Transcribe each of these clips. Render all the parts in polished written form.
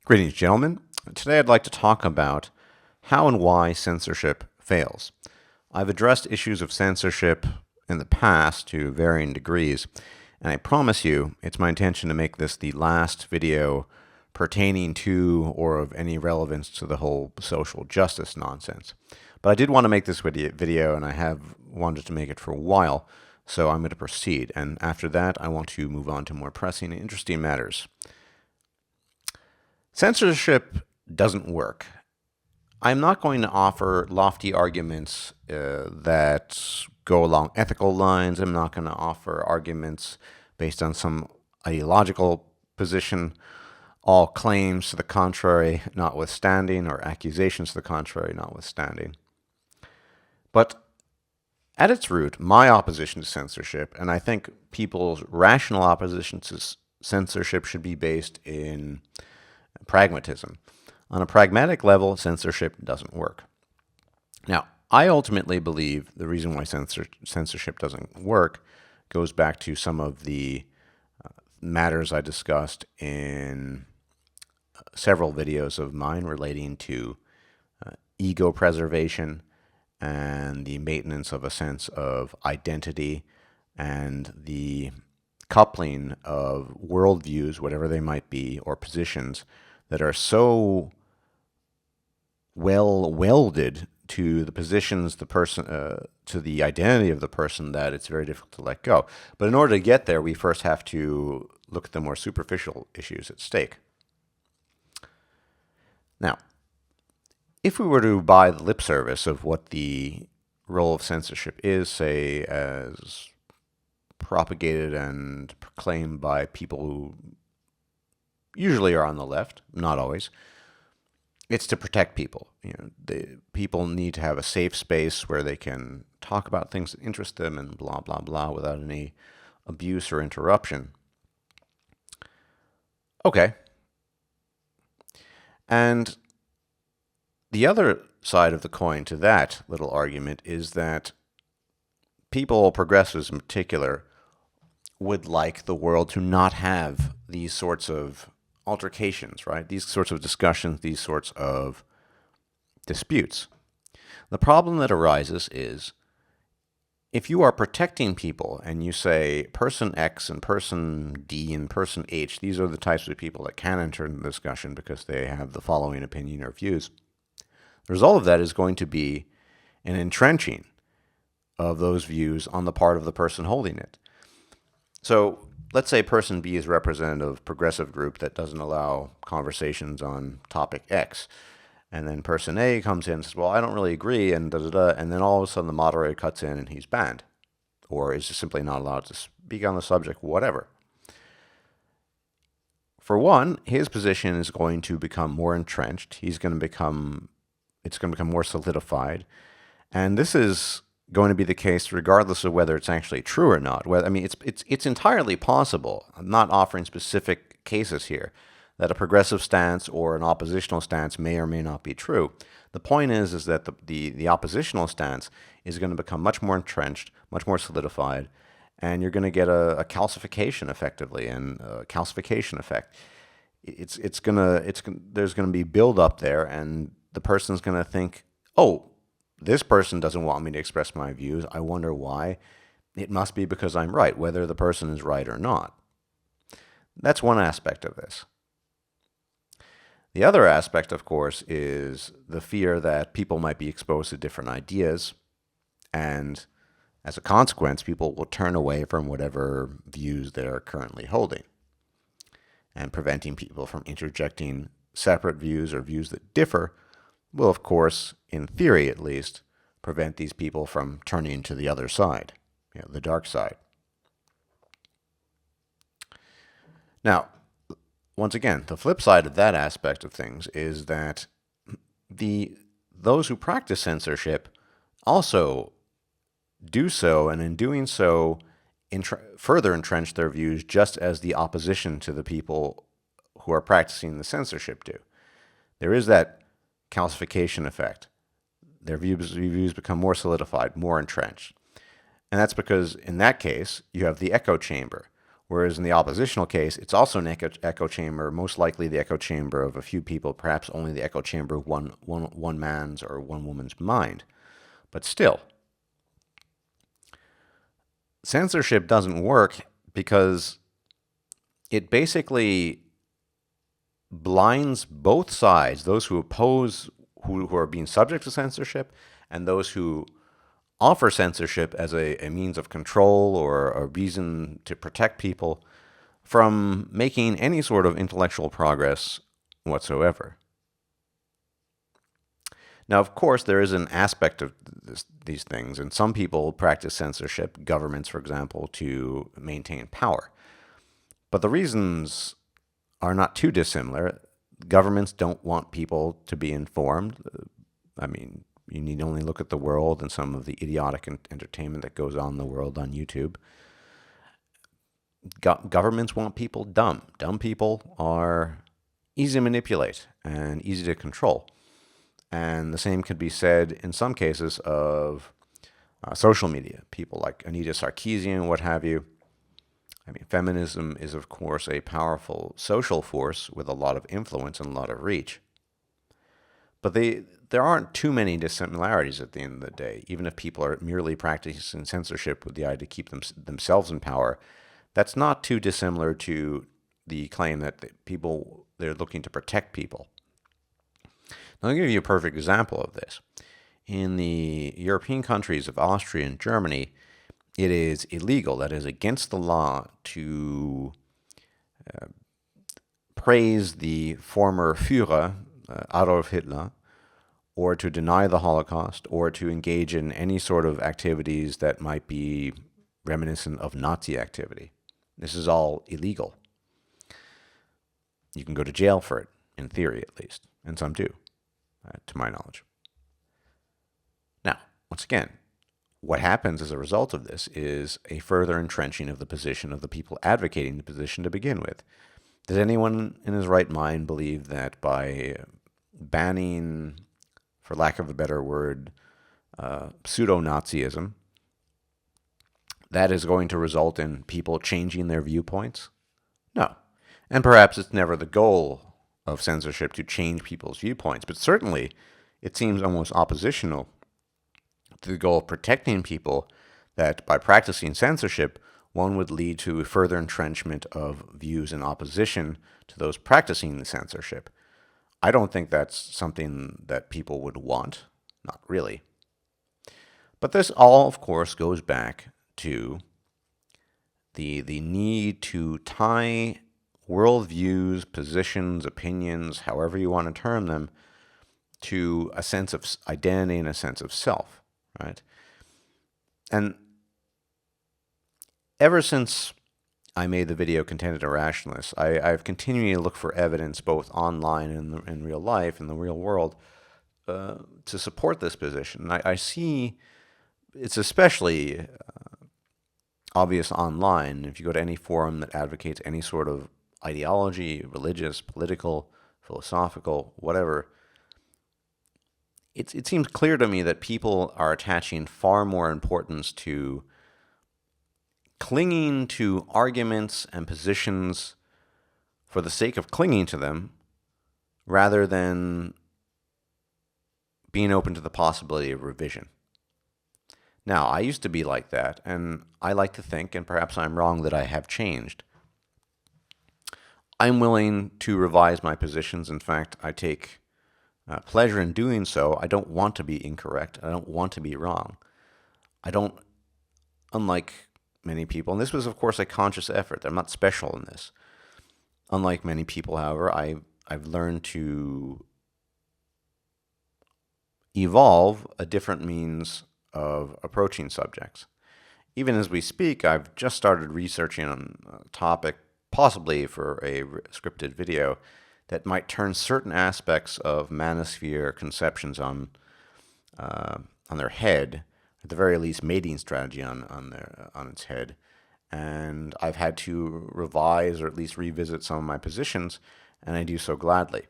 Greetings, gentlemen. Today I'd like to talk about how and why censorship fails. I've addressed issues of censorship in the past to varying degrees, and I promise you it's my intention to make this the last video pertaining to or of any relevance to the whole social justice nonsense. But I did want to make this video, and I have wanted to make it for a while, so I'm going to proceed. And after that, I want to move on to more pressing and interesting matters. Censorship doesn't work. I'm not going to offer lofty arguments that go along ethical lines. I'm not going to offer arguments based on some ideological position, all claims to the contrary notwithstanding, or accusations to the contrary notwithstanding. But at its root, my opposition to censorship, and I think people's rational opposition to censorship, should be based in pragmatism. On a pragmatic level, censorship doesn't work. Now, I ultimately believe the reason why censorship doesn't work goes back to some of the matters I discussed in several videos of mine relating to ego preservation and the maintenance of a sense of identity and the coupling of worldviews, whatever they might be, or positions that are so well welded to the positions, the person, to the identity of the person, that it's very difficult to let go. But in order to get there, we first have to look at the more superficial issues at stake. Now, if we were to buy the lip service of what the role of censorship is, say, as propagated and proclaimed by people who usually are on the left, not always, it's to protect people. People need to have a safe space where they can talk about things that interest them and blah, blah, blah without any abuse or interruption. Okay. And the other side of the coin to that little argument is that people, progressives in particular, would like the world to not have these sorts of altercations, right? These sorts of discussions, these sorts of disputes. The problem that arises is if you are protecting people and you say person X and person D and person H, these are the types of people that can enter into the discussion because they have the following opinion or views, the result of that is going to be an entrenching of those views on the part of the person holding it. So let's say person B is representative of a progressive group that doesn't allow conversations on topic X. And then person A comes in and says, well, I don't really agree, and da-da-da. And then all of a sudden the moderator cuts in and he's banned, or is just simply not allowed to speak on the subject, whatever. For one, his position is going to become more entrenched. It's going to become more solidified. And this is going to be the case regardless of whether it's actually true or not. It's entirely possible, I'm not offering specific cases here, that a progressive stance or an oppositional stance may or may not be true. The point is that the oppositional stance is going to become much more entrenched, much more solidified, and you're going to get a calcification effectively, and a calcification effect. There's going to be build up there, and the person's going to think, oh, this person doesn't want me to express my views. I wonder why. It must be because I'm right, whether the person is right or not. That's one aspect of this. The other aspect, of course, is the fear that people might be exposed to different ideas, and as a consequence, people will turn away from whatever views they are currently holding, and preventing people from interjecting separate views or views that differ will, of course, in theory at least, prevent these people from turning to the other side, the dark side. Now, once again, the flip side of that aspect of things is that those who practice censorship also do so, and in doing so, further entrench their views, just as the opposition to the people who are practicing the censorship do. There is that calcification effect. Their views become more solidified, more entrenched. And that's because, in that case, you have the echo chamber, Whereas in the oppositional case, it's also an echo chamber, most likely the echo chamber of a few people, perhaps only the echo chamber of one man's or one woman's mind. But still, censorship doesn't work because it basically blinds both sides, those who oppose, who are being subject to censorship, and those who offer censorship as a means of control or a reason to protect people from making any sort of intellectual progress whatsoever. Now, of course, there is an aspect of these things, and some people practice censorship, governments, for example, to maintain power. But the reasons are not too dissimilar. Governments don't want people to be informed. I mean, you need only look at the world and some of the idiotic entertainment that goes on in the world on YouTube. Governments want people dumb. Dumb people are easy to manipulate and easy to control. And the same could be said in some cases of social media. People like Anita Sarkeesian, what have you. I mean, feminism is, of course, a powerful social force with a lot of influence and a lot of reach. But there aren't too many dissimilarities at the end of the day. Even if people are merely practicing censorship with the idea to keep themselves in power, that's not too dissimilar to the claim that they're looking to protect people. Now, I'll give you a perfect example of this. In the European countries of Austria and Germany, it is illegal, that is against the law, to praise the former Führer, Adolf Hitler, or to deny the Holocaust, or to engage in any sort of activities that might be reminiscent of Nazi activity. This is all illegal. You can go to jail for it, in theory at least, and some do, to my knowledge. Now, once again, what happens as a result of this is a further entrenching of the position of the people advocating the position to begin with. Does anyone in his right mind believe that by banning, for lack of a better word, pseudo-Nazism, that is going to result in people changing their viewpoints? No. And perhaps it's never the goal of censorship to change people's viewpoints, but certainly it seems almost oppositional to the goal of protecting people that by practicing censorship, one would lead to a further entrenchment of views in opposition to those practicing the censorship. I don't think that's something that people would want, not really. But this all, of course, goes back to the need to tie worldviews, positions, opinions, however you want to term them, to a sense of identity and a sense of self, right? And ever since I made the video Contented Irrationalist, I've continued to look for evidence both online and in real life, in the real world, to support this position. I see it's especially obvious online. If you go to any forum that advocates any sort of ideology, religious, political, philosophical, whatever, it seems clear to me that people are attaching far more importance to clinging to arguments and positions for the sake of clinging to them, rather than being open to the possibility of revision. Now, I used to be like that, and I like to think, and perhaps I'm wrong, that I have changed. I'm willing to revise my positions. In fact, I take pleasure in doing so. I don't want to be incorrect. I don't want to be wrong. I don't, unlike many people, and this was, of course, a conscious effort. I'm not special in this. Unlike many people, however, I've learned to evolve a different means of approaching subjects. Even as we speak, I've just started researching on a topic, possibly for a scripted video, that might turn certain aspects of manosphere conceptions on their head, at the very least mating strategy on its head. And I've had to revise or at least revisit some of my positions, and I do so gladly.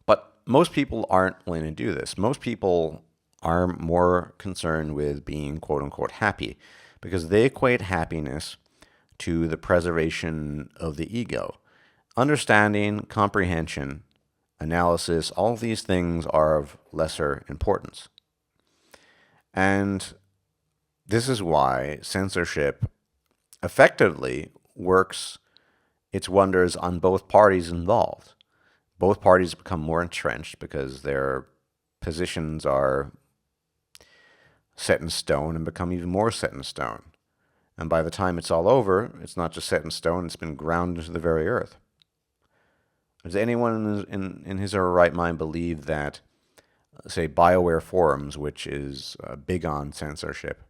But most people aren't willing to do this. Most people are more concerned with being quote-unquote happy, because they equate happiness to the preservation of the ego. Understanding, comprehension, analysis, all of these things are of lesser importance. And this is why censorship effectively works its wonders on both parties involved. Both parties become more entrenched because their positions are set in stone and become even more set in stone. And by the time it's all over, it's not just set in stone, it's been ground into the very earth. Does anyone in his or her right mind believe that, say, BioWare forums, which is big on censorship,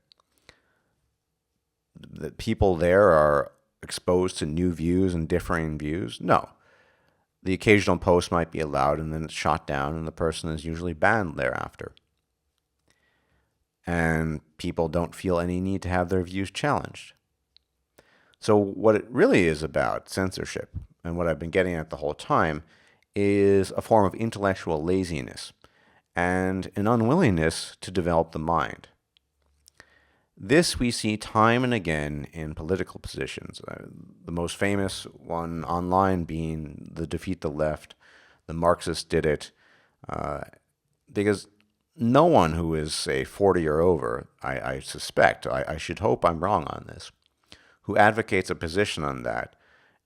that people there are exposed to new views and differing views? No. The occasional post might be allowed and then it's shot down and the person is usually banned thereafter. And people don't feel any need to have their views challenged. So what it really is about, censorship, and what I've been getting at the whole time, is a form of intellectual laziness and an unwillingness to develop the mind. This we see time and again in political positions. The most famous one online being the Defeat the Left. The Marxists did it because no one who is, say, 40 or over, I suspect, I should hope I'm wrong on this, who advocates a position on that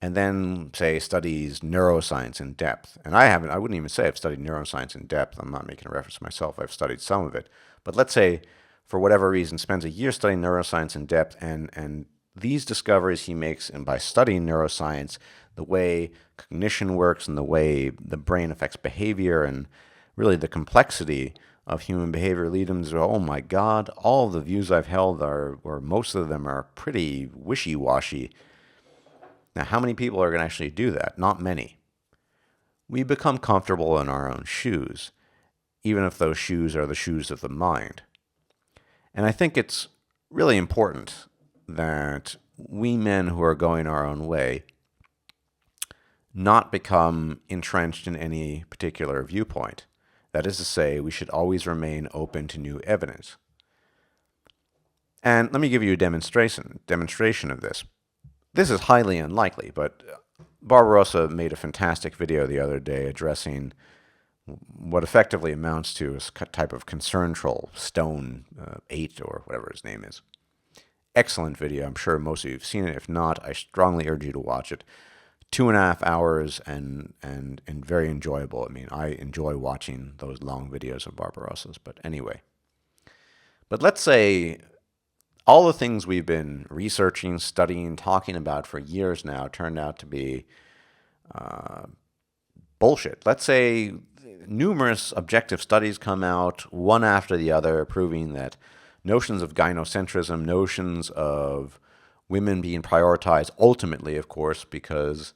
and then, say, studies neuroscience in depth. And I wouldn't even say I've studied neuroscience in depth. I'm not making a reference to myself. I've studied some of it. But let's say, for whatever reason, spends a year studying neuroscience in depth, and these discoveries he makes, and by studying neuroscience, the way cognition works and the way the brain affects behavior and really the complexity of human behavior lead him to, oh my God, all the views I've held or most of them are pretty wishy-washy. Now, how many people are going to actually do that? Not many. We become comfortable in our own shoes, even if those shoes are the shoes of the mind. And I think it's really important that we men who are going our own way not become entrenched in any particular viewpoint. That is to say, we should always remain open to new evidence. And let me give you a demonstration of this. This is highly unlikely, but Barbarossa made a fantastic video the other day addressing what effectively amounts to a type of concern troll, Stone 8 or whatever his name is. Excellent video. I'm sure most of you have seen it. If not, I strongly urge you to watch it. 2.5 hours and very enjoyable. I mean, I enjoy watching those long videos of Barbarossa's. But anyway, but let's say all the things we've been researching, studying, talking about for years now turned out to be bullshit. Let's say numerous objective studies come out, one after the other, proving that notions of gynocentrism, notions of women being prioritized ultimately, of course, because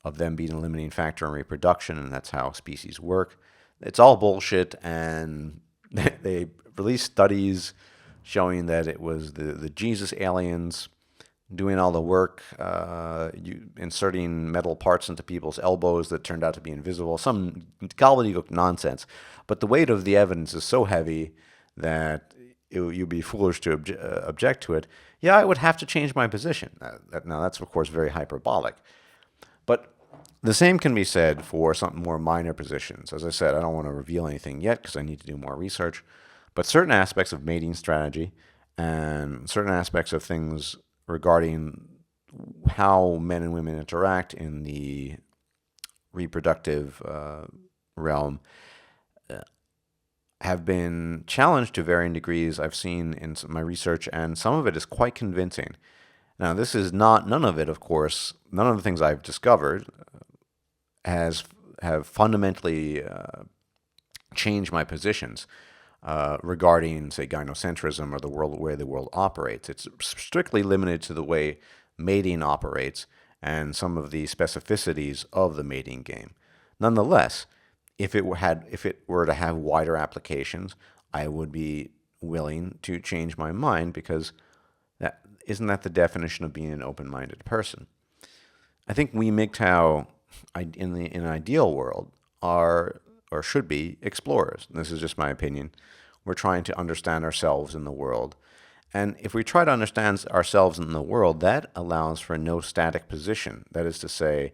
of them being a limiting factor in reproduction, and that's how species work. It's all bullshit, and they released studies showing that it was the Jesus aliens doing all the work, inserting metal parts into people's elbows that turned out to be invisible, some gobbledygook nonsense. But the weight of the evidence is so heavy that you'd be foolish to object to it. Yeah, I would have to change my position. Now, that's, of course, very hyperbolic. But the same can be said for something more minor positions. As I said, I don't want to reveal anything yet because I need to do more research. But certain aspects of mating strategy and certain aspects of things regarding how men and women interact in the reproductive realm have been challenged to varying degrees. I've seen in my research, and some of it is quite convincing. Now, this is none of it, of course, none of the things I've discovered have fundamentally changed my positions regarding, say, gynocentrism or the way the world operates. It's strictly limited to the way mating operates and some of the specificities of the mating game. Nonetheless, if it were to have wider applications, I would be willing to change my mind, because isn't that the definition of being an open-minded person? I think we MGTOW, in an ideal world, are or should be explorers. And this is just my opinion. We're trying to understand ourselves in the world And if we try to understand ourselves in the world, that allows for no static position. That is to say,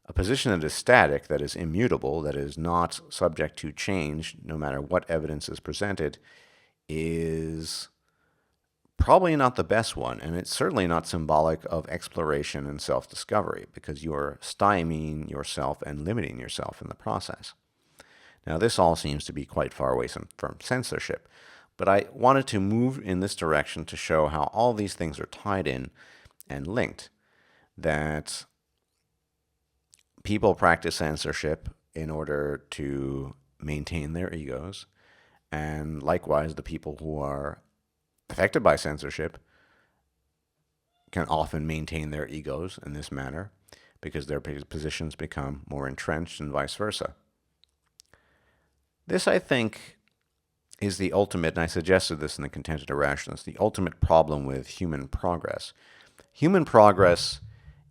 a position that is static, that is immutable, that is not subject to change no matter what evidence is presented, is probably not the best one, and it's certainly not symbolic of exploration and self-discovery, because you're stymieing yourself and limiting yourself in the process. Now, this all seems to be quite far away from censorship, but I wanted to move in this direction to show how all these things are tied in and linked, that people practice censorship in order to maintain their egos, and likewise, the people who are affected by censorship can often maintain their egos in this manner because their positions become more entrenched and vice versa. This, I think, is the ultimate, and I suggested this in the Contented Irrationalist, the ultimate problem with human progress. Human progress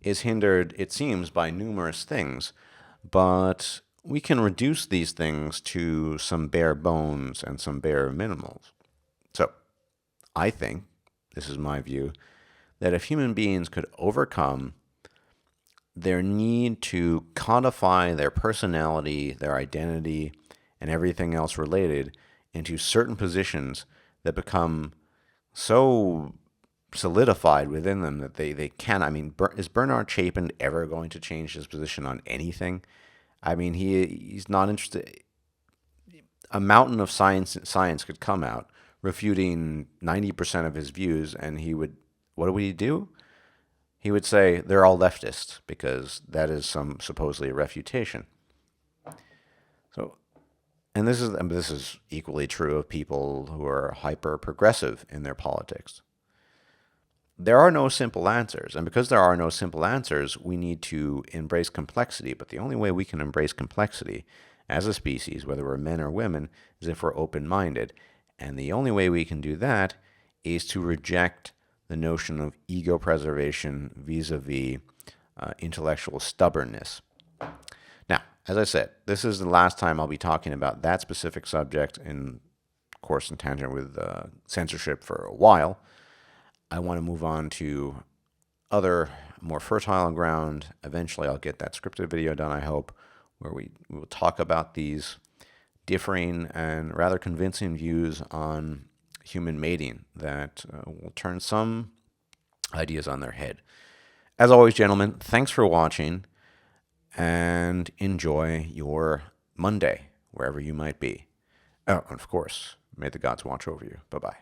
is hindered, it seems, by numerous things, but we can reduce these things to some bare bones and some bare minimals. So, I think, this is my view, that if human beings could overcome their need to codify their personality, their identity, and everything else related into certain positions that become so solidified within them that they can. I mean, is Bernard Chapin ever going to change his position on anything? I mean, he's not interested. A mountain of science could come out refuting 90% of his views, and he would, what would he do? He would say they're all leftists because that is some supposedly a refutation. So, and this is equally true of people who are hyper progressive in their politics. There are no simple answers, and because there are no simple answers, we need to embrace complexity. But the only way we can embrace complexity as a species, whether we're men or women, is if we're open-minded. And the only way we can do that is to reject the notion of ego preservation vis-a-vis intellectual stubbornness. Now, as I said, this is the last time I'll be talking about that specific subject in course in tangent with censorship for a while. I want to move on to other more fertile ground. Eventually, I'll get that scripted video done, I hope, where we will talk about these differing and rather convincing views on human mating that will turn some ideas on their head. As always, gentlemen, thanks for watching, and enjoy your Monday, wherever you might be. Oh, and of course, may the gods watch over you. Bye-bye.